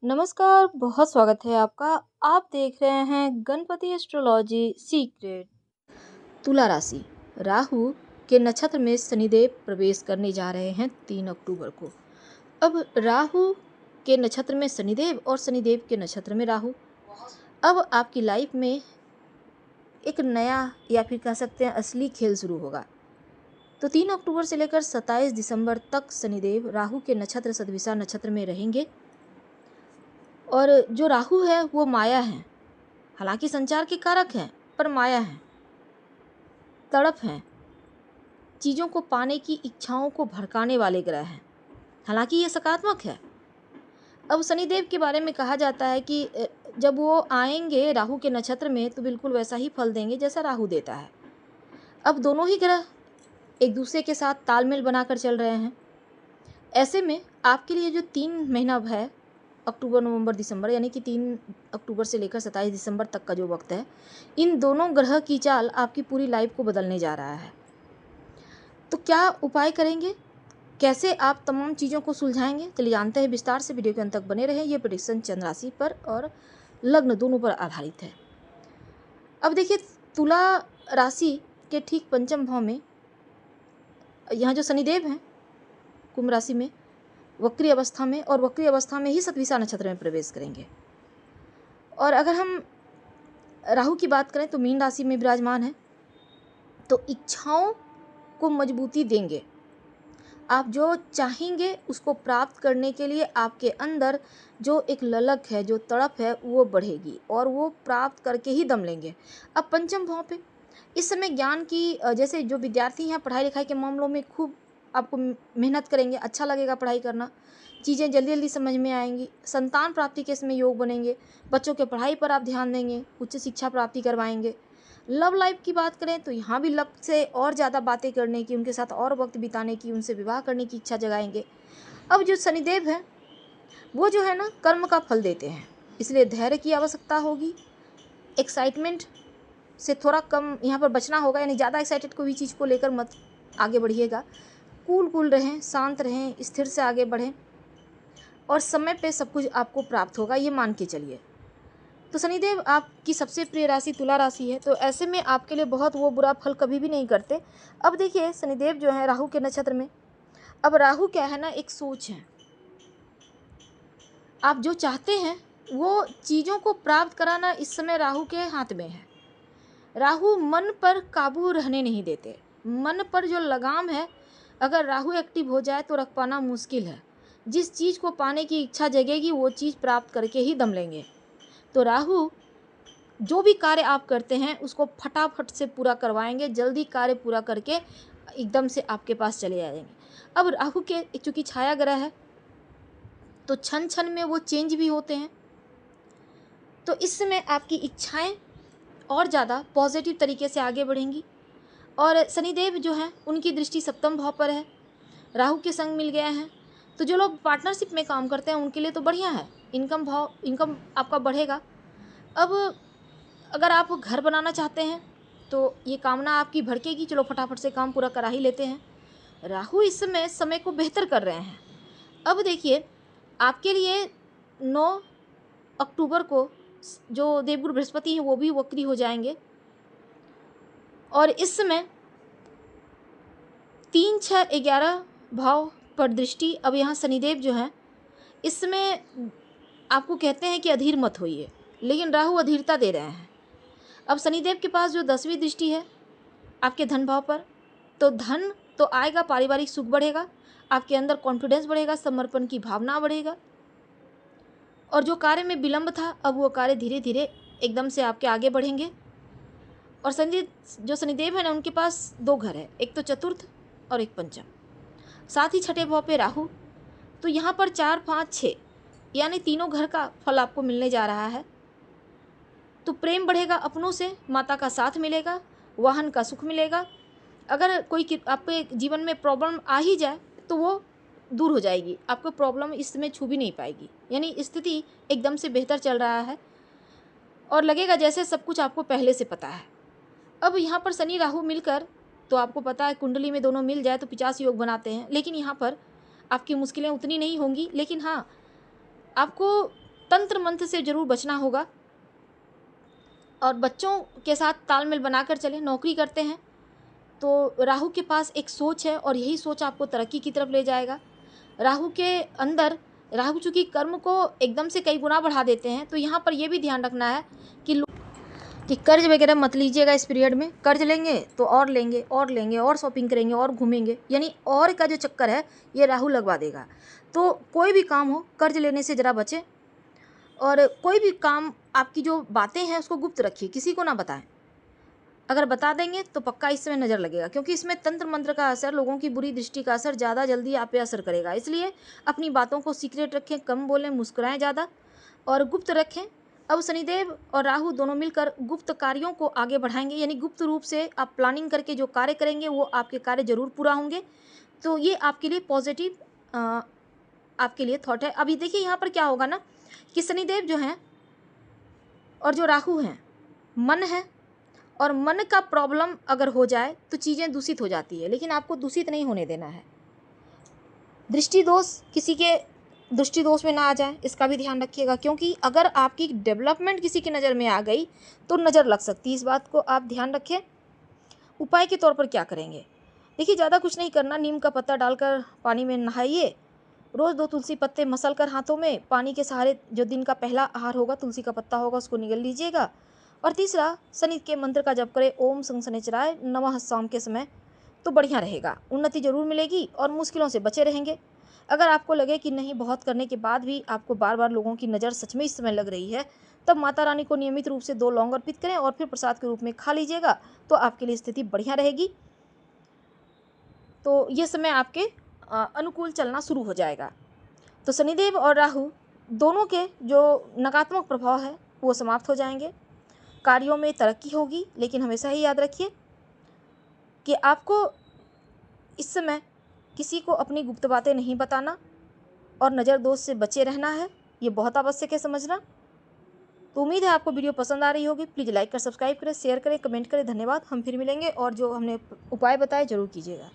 नमस्कार, बहुत स्वागत है आपका। आप देख रहे हैं गणपति एस्ट्रोलॉजी सीक्रेट। तुला राशि, राहु के नक्षत्र में शनिदेव प्रवेश करने जा रहे हैं 3 अक्टूबर को। अब राहु के नक्षत्र में शनिदेव और शनिदेव के नक्षत्र में राहु, अब आपकी लाइफ में एक नया या फिर कह सकते हैं असली खेल शुरू होगा। तो 3 अक्टूबर से लेकर 27 दिसंबर तक शनिदेव राहु के नक्षत्र सतभिषा नक्षत्र में रहेंगे। और जो राहु है वो माया है, हालांकि संचार के कारक हैं पर माया है, तड़प हैं, चीज़ों को पाने की इच्छाओं को भड़काने वाले ग्रह हैं, हालांकि ये सकारात्मक है। अब शनिदेव के बारे में कहा जाता है कि जब वो आएंगे राहु के नक्षत्र में तो बिल्कुल वैसा ही फल देंगे जैसा राहु देता है। अब दोनों ही ग्रह एक दूसरे के साथ तालमेल बनाकर चल रहे हैं। ऐसे में आपके लिए जो 3 महीना है, अक्टूबर नवंबर दिसंबर, यानी कि 3 अक्टूबर से लेकर 27 दिसंबर तक का जो वक्त है, इन दोनों ग्रह की चाल आपकी पूरी लाइफ को बदलने जा रहा है। तो क्या उपाय करेंगे, कैसे आप तमाम चीज़ों को सुलझाएंगे, चलिए जानते हैं विस्तार से। वीडियो के अंत तक बने रहें। ये प्रेडिक्शन चंद्र राशि पर और लग्न दोनों पर आधारित है। अब देखिए, तुला राशि के ठीक पंचम भाव में यहाँ जो शनिदेव हैं कुंभ राशि में वक्री अवस्था में, और वक्री अवस्था में ही सतभिषा नक्षत्र में प्रवेश करेंगे। और अगर हम राहु की बात करें तो मीन राशि में विराजमान है, तो इच्छाओं को मजबूती देंगे। आप जो चाहेंगे उसको प्राप्त करने के लिए आपके अंदर जो एक ललक है, जो तड़प है, वो बढ़ेगी और वो प्राप्त करके ही दम लेंगे। अब पंचम भाव पे इस समय ज्ञान की जैसे जो विद्यार्थी हैं पढ़ाई लिखाई के मामलों में खूब आपको मेहनत करेंगे, अच्छा लगेगा पढ़ाई करना, चीज़ें जल्दी जल्दी समझ में आएंगी। संतान प्राप्ति के इसमें योग बनेंगे, बच्चों के पढ़ाई पर आप ध्यान देंगे, उच्च शिक्षा प्राप्ति करवाएंगे। लव लाइफ की बात करें तो यहाँ भी लव से और ज़्यादा बातें करने की, उनके साथ और वक्त बिताने की, उनसे विवाह करने की इच्छा जगाएंगे। अब जो शनिदेव है वो जो है ना कर्म का फल देते हैं, इसलिए धैर्य की आवश्यकता होगी। एक्साइटमेंट से थोड़ा कम यहाँ पर बचना होगा, यानी ज़्यादा एक्साइटेड कोई चीज़ को लेकर मत आगे बढ़िएगा। कूल रहें, शांत रहें, स्थिर से आगे बढ़ें और समय पे सब कुछ आपको प्राप्त होगा, ये मान के चलिए। तो शनिदेव आपकी सबसे प्रिय राशि तुला राशि है, तो ऐसे में आपके लिए बहुत वो बुरा फल कभी भी नहीं करते। अब देखिए, शनिदेव जो है राहु के नक्षत्र में, अब राहु क्या है ना, एक सोच है। आप जो चाहते हैं वो चीज़ों को प्राप्त कराना इस समय राहु के हाथ में है। राहु मन पर काबू रहने नहीं देते। मन पर जो लगाम है, अगर राहु एक्टिव हो जाए तो रख पाना मुश्किल है। जिस चीज़ को पाने की इच्छा जगेगी वो चीज़ प्राप्त करके ही दम लेंगे। तो राहु जो भी कार्य आप करते हैं उसको फटाफट से पूरा करवाएंगे, जल्दी कार्य पूरा करके एकदम से आपके पास चले आएंगे। अब राहु के चूँकि छाया ग्रह है तो क्षण क्षण में वो चेंज भी होते हैं, तो इस समय आपकी इच्छाएं और ज़्यादा पॉजिटिव तरीके से आगे बढ़ेंगी। और शनिदेव जो हैं उनकी दृष्टि सप्तम भाव पर है, राहु के संग मिल गया है। तो जो लोग पार्टनरशिप में काम करते हैं उनके लिए तो बढ़िया है, इनकम आपका बढ़ेगा। अब अगर आप घर बनाना चाहते हैं तो ये कामना आपकी भड़केगी, चलो फटाफट से काम पूरा करा ही लेते हैं। राहु इस समय को बेहतर कर रहे हैं। अब देखिए, आपके लिए 9 अक्टूबर को जो देवगुरु बृहस्पति हैं वो भी वक्री हो जाएंगे, और इस समय 3, 6, 11 भाव पर दृष्टि। अब यहाँ शनिदेव जो हैं इस समय आपको कहते हैं कि अधीर मत होइए, लेकिन राहु अधीरता दे रहे हैं। अब शनिदेव के पास जो 10वीं दृष्टि है आपके धन भाव पर, तो धन तो आएगा, पारिवारिक सुख बढ़ेगा, आपके अंदर कॉन्फिडेंस बढ़ेगा, समर्पण की भावना बढ़ेगा, और जो कार्य में विलंब था अब वो कार्य धीरे धीरे एकदम से आपके आगे बढ़ेंगे। और जो शनिदेव है ना उनके पास 2 घर है, एक तो चतुर्थ और एक पंचम, साथ ही छठे भाव पे राहु। तो यहाँ पर 4, 5, 6 यानी तीनों घर का फल आपको मिलने जा रहा है। तो प्रेम बढ़ेगा अपनों से, माता का साथ मिलेगा, वाहन का सुख मिलेगा। अगर कोई आपके जीवन में प्रॉब्लम आ ही जाए तो वो दूर हो जाएगी, आपको प्रॉब्लम इस समय छू भी नहीं पाएगी, यानी स्थिति एकदम से बेहतर चल रहा है और लगेगा जैसे सब कुछ आपको पहले से पता है। अब यहाँ पर शनि राहु मिलकर, तो आपको पता है कुंडली में दोनों मिल जाए तो 50 योग बनाते हैं, लेकिन यहाँ पर आपकी मुश्किलें उतनी नहीं होंगी, लेकिन हाँ आपको तंत्र मंत्र से ज़रूर बचना होगा और बच्चों के साथ तालमेल बनाकर चलें। नौकरी करते हैं तो राहु के पास एक सोच है और यही सोच आपको तरक्की की तरफ ले जाएगा। राहु के अंदर, राहु चूँकि कर्म को एकदम से कई गुना बढ़ा देते हैं, तो यहाँ पर यह भी ध्यान रखना है कि कर्ज वगैरह मत लीजिएगा इस पीरियड में। कर्ज लेंगे तो और लेंगे और लेंगे और शॉपिंग करेंगे और घूमेंगे, यानी और का जो चक्कर है ये राहु लगवा देगा। तो कोई भी काम हो कर्ज लेने से ज़रा बचें और कोई भी काम, आपकी जो बातें हैं उसको गुप्त रखिए, किसी को ना बताएं। अगर बता देंगे तो पक्का इस समय नज़र लगेगा, क्योंकि इसमें तंत्र मंत्र का असर, लोगों की बुरी दृष्टि का असर ज़्यादा जल्दी आप पे असर करेगा। इसलिए अपनी बातों को सीक्रेट रखें, कम बोलें, मुस्कुराएं ज़्यादा और गुप्त रखें। अब शनिदेव और राहु दोनों मिलकर गुप्त कार्यों को आगे बढ़ाएंगे, यानी गुप्त रूप से आप प्लानिंग करके जो कार्य करेंगे वो आपके कार्य जरूर पूरा होंगे। तो ये आपके लिए पॉजिटिव आपके लिए थॉट है। अभी देखिए यहाँ पर क्या होगा ना कि शनिदेव जो हैं और जो राहु हैं, मन है और मन का प्रॉब्लम अगर हो जाए तो चीज़ें दूषित हो जाती है, लेकिन आपको दूषित नहीं होने देना है। दृष्टि दोष किसी के दृष्टि दोष में ना आ जाए, इसका भी ध्यान रखिएगा, क्योंकि अगर आपकी डेवलपमेंट किसी की नज़र में आ गई तो नज़र लग सकती है। इस बात को आप ध्यान रखें। उपाय के तौर पर क्या करेंगे? देखिए, ज़्यादा कुछ नहीं करना। नीम का पत्ता डालकर पानी में नहाइए। रोज़ 2 तुलसी पत्ते मसल कर हाथों में पानी के सहारे जो दिन का पहला आहार होगा, तुलसी का पत्ता होगा, उसको निगल लीजिएगा। और तीसरा, शनि के मंत्र का जप करें, ओम शं शनिचराय नमः, शाम के समय, तो बढ़िया रहेगा। उन्नति जरूर मिलेगी और मुश्किलों से बचे रहेंगे। अगर आपको लगे कि नहीं, बहुत करने के बाद भी आपको बार बार लोगों की नज़र सच में इस समय लग रही है, तब माता रानी को नियमित रूप से 2 लौंग अर्पित करें और फिर प्रसाद के रूप में खा लीजिएगा, तो आपके लिए स्थिति बढ़िया रहेगी। तो ये समय आपके अनुकूल चलना शुरू हो जाएगा। तो शनिदेव और राहु दोनों के जो नकारात्मक प्रभाव है वो समाप्त हो जाएंगे। कार्यों में तरक्की होगी, लेकिन हमेशा ही याद रखिए कि आपको इस समय किसी को अपनी गुप्त बातें नहीं बताना और नज़र दोष से बचे रहना है। ये बहुत आवश्यक है समझना। तो उम्मीद है आपको वीडियो पसंद आ रही होगी। प्लीज़ लाइक कर, सब्सक्राइब करें, शेयर करें, कमेंट करें। धन्यवाद। हम फिर मिलेंगे और जो हमने उपाय बताए ज़रूर कीजिएगा।